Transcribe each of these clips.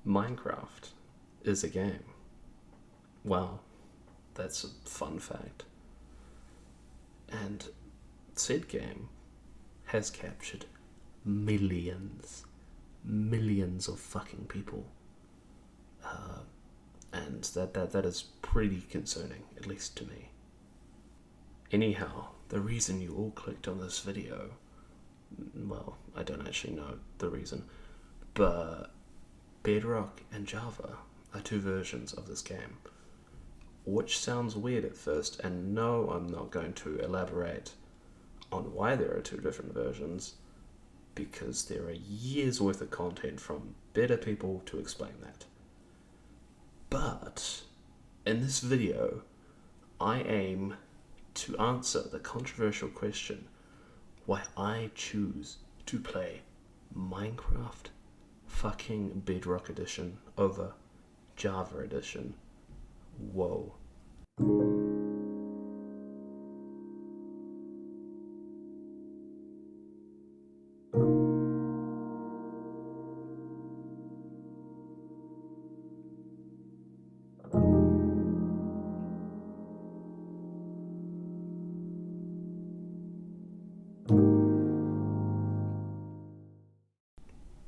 Minecraft is a game. Wow, that's a fun fact. And said game has captured millions, millions of fucking people. And that is pretty concerning, at least to me. Anyhow, the reason you all clicked on this video, well, I don't actually know the reason, but Bedrock and Java are two versions of this game, which sounds weird at first, and no, I'm not going to elaborate on why there are two different versions, because there are years worth of content from better people to explain that. But in this video, I aim to answer the controversial question why I choose to play Minecraft fucking Bedrock Edition over Java Edition. Whoa.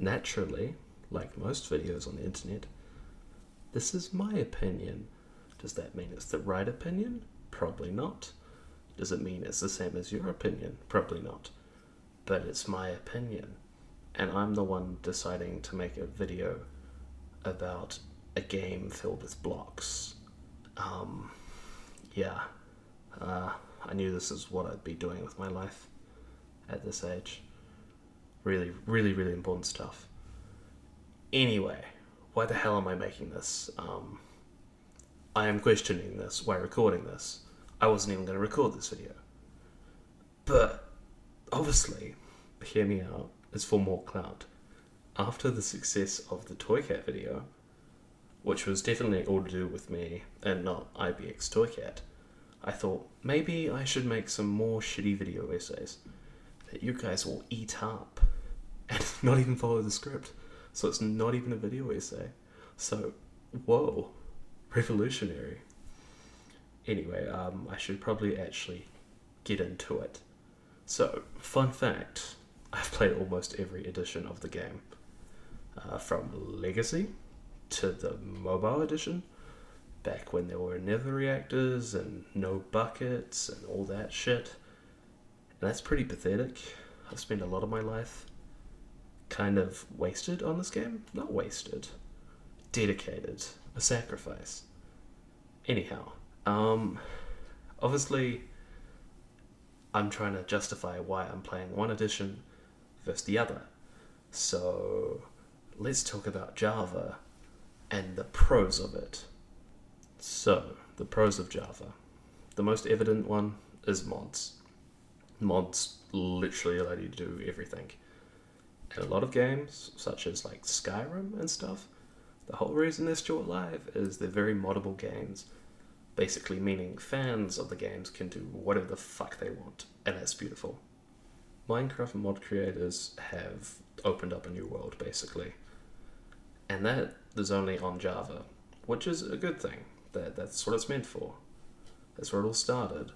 Naturally, like most videos on the internet, this is my opinion. Does that mean it's the right opinion? Probably not. Does it mean it's the same as your opinion? Probably not. But it's my opinion. And I'm the one deciding to make a video about a game filled with blocks. Yeah. I knew this is what I'd be doing with my life at this age. Really, really, really important stuff. Anyway, why the hell am I making this? I am questioning this while recording this. I wasn't even going to record this video. But, obviously, hear me out, it's for more clout. After the success of the Toy Cat video, which was definitely all to do with me and not IBX Toy Cat, I thought maybe I should make some more shitty video essays that you guys will eat up and not even follow the script. So it's not even a video essay. So, whoa, revolutionary. Anyway, I should probably actually get into it. So, fun fact, I've played almost every edition of the game. From Legacy to the mobile edition, back when there were nether reactors and no buckets and all that shit. And that's pretty pathetic. I've spent a lot of my life kind of wasted on this game. Not wasted. Dedicated. A sacrifice. Anyhow, obviously, I'm trying to justify why I'm playing one edition versus the other. So, let's talk about Java and the pros of it. So, the pros of Java. The most evident one is mods. Mods literally allow you to do everything. And a lot of games, such as like Skyrim and stuff, the whole reason they're still alive is they're very moddable games. Basically meaning fans of the games can do whatever the fuck they want, and that's beautiful. Minecraft mod creators have opened up a new world, basically. And that is only on Java, which is a good thing. That's what it's meant for. That's where it all started.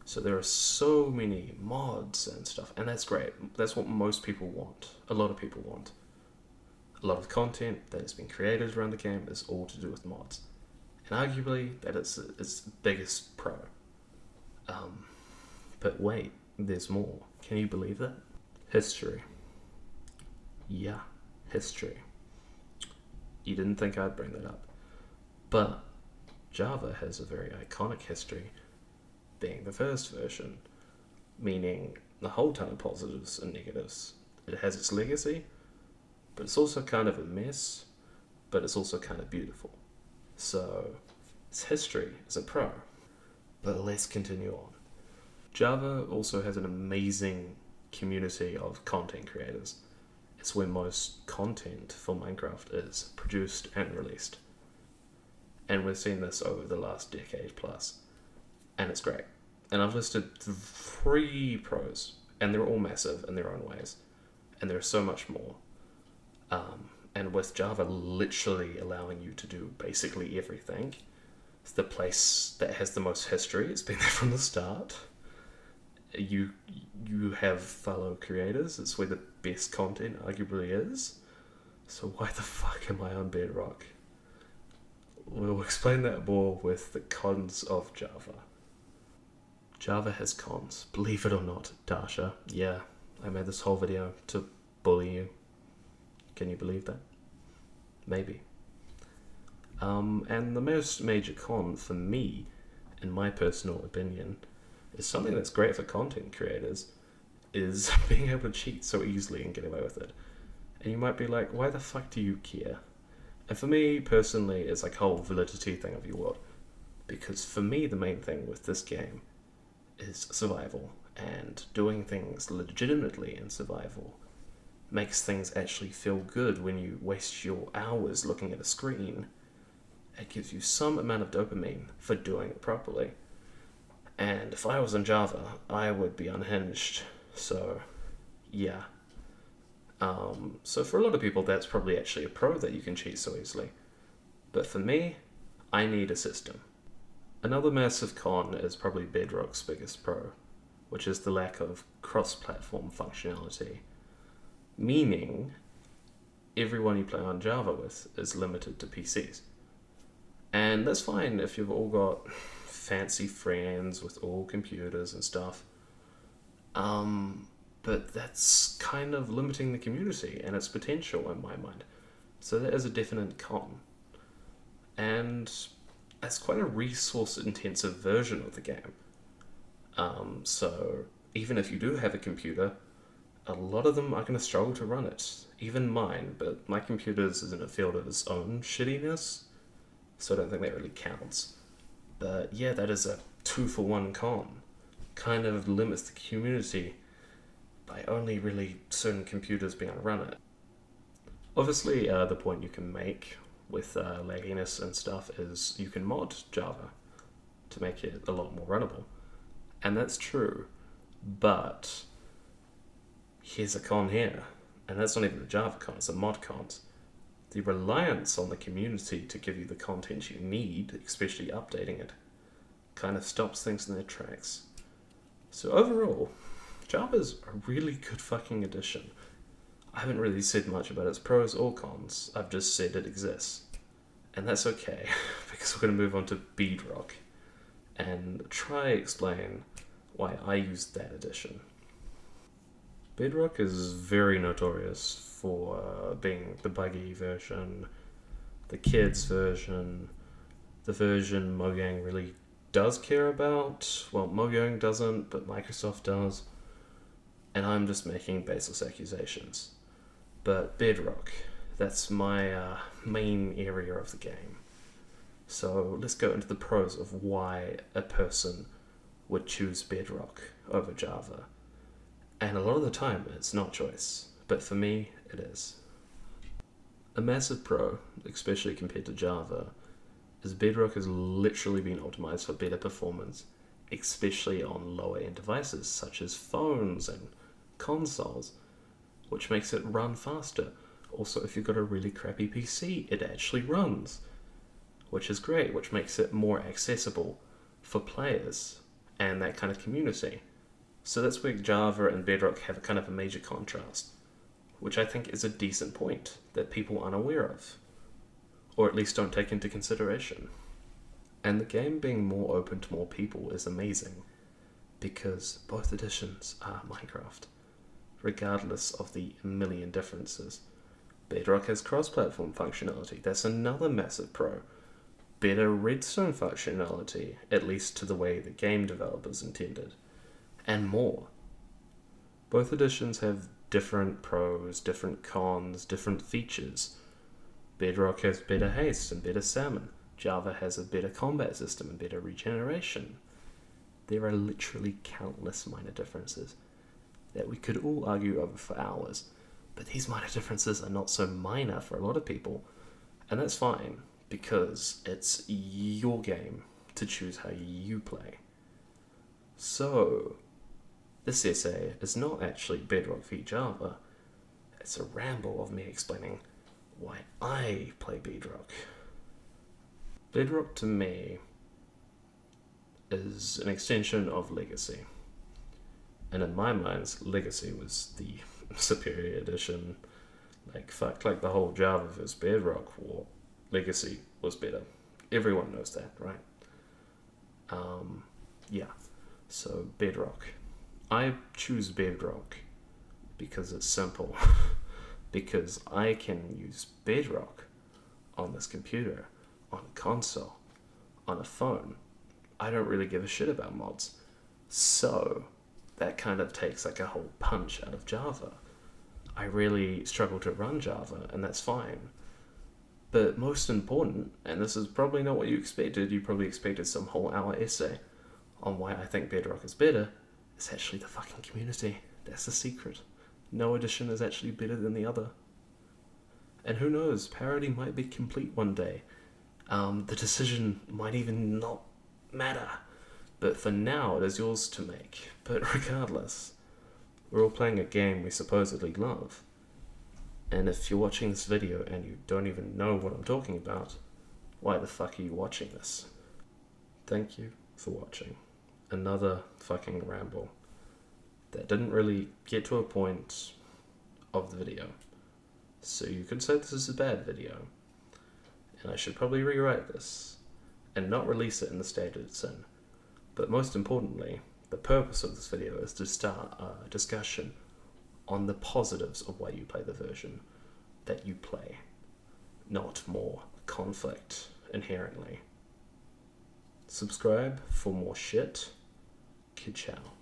So there are so many mods and stuff, and that's great. That's what most people want. A lot of people want. A lot of content that has been created around the game is all to do with mods. And arguably, that is its biggest pro. But wait, there's more. Can you believe that? History. Yeah, history. You didn't think I'd bring that up. But Java has a very iconic history, being the first version, meaning a whole ton of positives and negatives. It has its legacy, but it's also kind of a mess, but it's also kind of beautiful. So, its history is a pro. But let's continue on. Java also has an amazing community of content creators. It's where most content for Minecraft is produced and released. And we've seen this over the last decade plus. And it's great. And I've listed 3 pros, and they're all massive in their own ways. And there are so much more. and with Java literally allowing you to do basically everything, it's the place that has the most history. It's been there from the start. You have fellow creators. It's where the best content arguably is. So why the fuck am I on Bedrock? We'll explain that more with the cons of Java. Java has cons, believe it or not, Dasha. Yeah, I made this whole video to bully you. Can you believe that? Maybe. And the most major con for me, in my personal opinion, is something that's great for content creators, is being able to cheat so easily and get away with it. And you might be like, why the fuck do you care? And for me, personally, it's like a whole validity thing of your world. Because for me, the main thing with this game is survival. And doing things legitimately in survival makes things actually feel good when you waste your hours looking at a screen. It gives you some amount of dopamine for doing it properly. And if I was in Java, I would be unhinged. So, yeah. So for a lot of people, that's probably actually a pro that you can cheat so easily. But for me, I need a system. Another massive con is probably Bedrock's biggest pro, which is the lack of cross-platform functionality. Meaning, everyone you play on Java with is limited to PCs. And that's fine if you've all got fancy friends with all computers and stuff. But that's kind of limiting the community and its potential in my mind. So that is a definite con. And it's quite a resource-intensive version of the game. So even if you do have a computer, a lot of them are going to struggle to run it. Even mine, but my computer's is in a field of its own shittiness, so I don't think that really counts. But yeah, that is a 2-for-1 con. Kind of limits the community by only really certain computers being able to run it. Obviously, the point you can make with lagginess and stuff is you can mod Java to make it a lot more runnable. And that's true, but here's a con here, and that's not even the Java con, it's a mod con. The reliance on the community to give you the content you need, especially updating it, kind of stops things in their tracks. So overall, Java's a really good fucking addition. I haven't really said much about its pros or cons, I've just said it exists. And that's okay, because we're going to move on to Bedrock and try explain why I used that addition. Bedrock is very notorious for being the buggy version, the kids version, the version Mojang really does care about. Well, Mojang doesn't, but Microsoft does. And I'm just making baseless accusations. But Bedrock, that's my main area of the game. So let's go into the pros of why a person would choose Bedrock over Java. And a lot of the time, it's not choice. But for me, it is. A massive pro, especially compared to Java, is Bedrock has literally been optimized for better performance, especially on lower-end devices such as phones and consoles, which makes it run faster. Also, if you've got a really crappy PC, it actually runs, which is great, which makes it more accessible for players and that kind of community. So that's where Java and Bedrock have a kind of a major contrast, which I think is a decent point that people aren't aware of, or at least don't take into consideration. And the game being more open to more people is amazing, because both editions are Minecraft, regardless of the million differences. Bedrock has cross-platform functionality, that's another massive pro. Better redstone functionality, at least to the way the game developers intended, and more. Both editions have different pros, different cons, different features. Bedrock has better haste and better salmon. Java has a better combat system and better regeneration. There are literally countless minor differences that we could all argue over for hours, but these minor differences are not so minor for a lot of people, and that's fine, because it's your game to choose how you play. So, this essay is not actually Bedrock v Java, it's a ramble of me explaining why I play Bedrock. Bedrock to me is an extension of Legacy. And in my mind, Legacy was the superior edition. Like, fuck, like the whole Java versus Bedrock war, Legacy was better. Everyone knows that, right? Yeah. So, Bedrock. I choose Bedrock because it's simple. Because I can use Bedrock on this computer, on a console, on a phone. I don't really give a shit about mods. So, that kind of takes like a whole punch out of Java. I really struggle to run Java, and that's fine. But most important, and this is probably not what you expected, you probably expected some whole hour essay on why I think Bedrock is better, it's actually the fucking community. That's the secret. No edition is actually better than the other. And who knows, parity might be complete one day. The decision might even not matter. But for now, it is yours to make. But regardless, we're all playing a game we supposedly love. And if you're watching this video and you don't even know what I'm talking about, why the fuck are you watching this? Thank you for watching. Another fucking ramble that didn't really get to a point of the video. So you could say this is a bad video. And I should probably rewrite this and not release it in the state it's in. But most importantly, the purpose of this video is to start a discussion on the positives of why you play the version that you play, not more conflict inherently. Subscribe for more shit. Ciao.